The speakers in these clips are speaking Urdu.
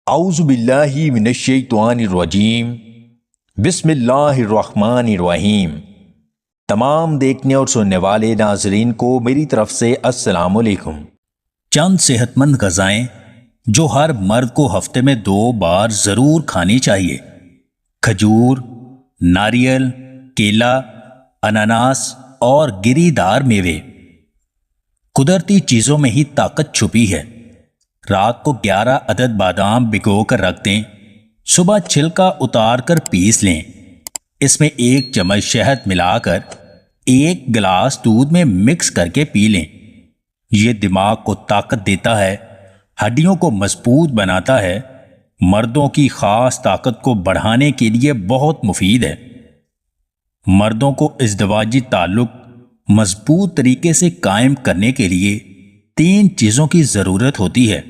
اعوذ باللہ من الشیطان الرجیم بسم اللہ الرحمن الرحیم۔ تمام دیکھنے اور سننے والے ناظرین کو میری طرف سے السلام علیکم۔ چند صحت مند غذائیں جو ہر مرد کو ہفتے میں 2 بار ضرور کھانی چاہیے: کھجور، ناریل، کیلا، اناناس اور گری دار میوے۔ قدرتی چیزوں میں ہی طاقت چھپی ہے۔ رات کو 11 عدد بادام بھگو کر رکھ دیں، صبح چھلکا اتار کر پیس لیں، اس میں 1 چمچ شہد ملا کر 1 گلاس دودھ میں مکس کر کے پی لیں۔ یہ دماغ کو طاقت دیتا ہے، ہڈیوں کو مضبوط بناتا ہے، مردوں کی خاص طاقت کو بڑھانے کے لیے بہت مفید ہے۔ مردوں کو ازدواجی تعلق مضبوط طریقے سے قائم کرنے کے لیے 3 چیزوں کی ضرورت ہوتی ہے: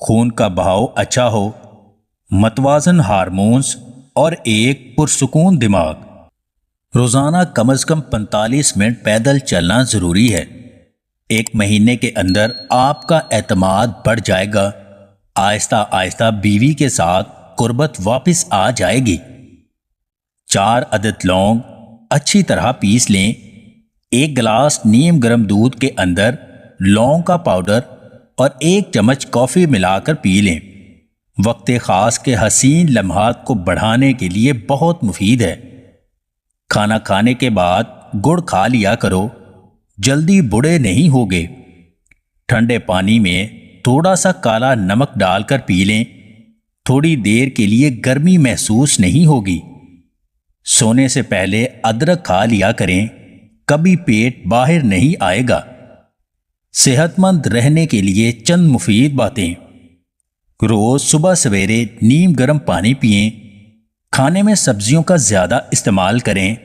خون کا بہاؤ اچھا ہو، متوازن ہارمونز اور ایک پرسکون دماغ۔ روزانہ کم از کم 45 منٹ پیدل چلنا ضروری ہے۔ 1 مہینے کے اندر آپ کا اعتماد بڑھ جائے گا، آہستہ آہستہ بیوی کے ساتھ قربت واپس آ جائے گی۔ 4 عدد لونگ اچھی طرح پیس لیں، 1 گلاس نیم گرم دودھ کے اندر لونگ کا پاؤڈر اور 1 چمچ کافی ملا کر پی لیں۔ وقت خاص کے حسین لمحات کو بڑھانے کے لیے بہت مفید ہے۔ کھانا کھانے کے بعد گڑ کھا لیا کرو، جلدی بوڑھے نہیں ہوگے۔ ٹھنڈے پانی میں تھوڑا سا کالا نمک ڈال کر پی لیں، تھوڑی دیر کے لیے گرمی محسوس نہیں ہوگی۔ سونے سے پہلے ادرک کھا لیا کریں، کبھی پیٹ باہر نہیں آئے گا۔ صحت مند رہنے کے لیے چند مفید باتیں: روز صبح سویرے نیم گرم پانی پئیں، کھانے میں سبزیوں کا زیادہ استعمال کریں،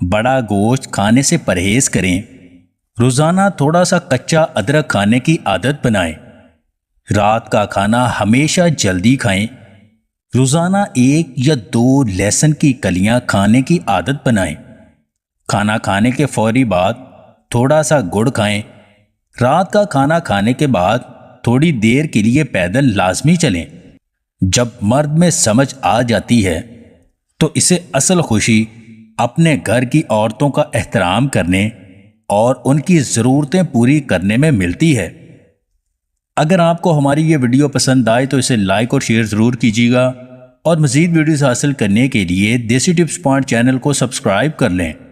بڑا گوشت کھانے سے پرہیز کریں، روزانہ تھوڑا سا کچا ادرک کھانے کی عادت بنائیں، رات کا کھانا ہمیشہ جلدی کھائیں، روزانہ 1 یا 2 لہسن کی کلیاں کھانے کی عادت بنائیں، کھانا کھانے کے فوری بعد تھوڑا سا گڑ کھائیں، رات کا کھانا کھانے کے بعد تھوڑی دیر کے لیے پیدل لازمی چلیں۔ جب مرد میں سمجھ آ جاتی ہے تو اسے اصل خوشی اپنے گھر کی عورتوں کا احترام کرنے اور ان کی ضرورتیں پوری کرنے میں ملتی ہے۔ اگر آپ کو ہماری یہ ویڈیو پسند آئے تو اسے لائک اور شیئر ضرور کیجیے گا، اور مزید ویڈیوز حاصل کرنے کے لیے دیسی ٹپس پوائنٹ چینل کو سبسکرائب کر لیں۔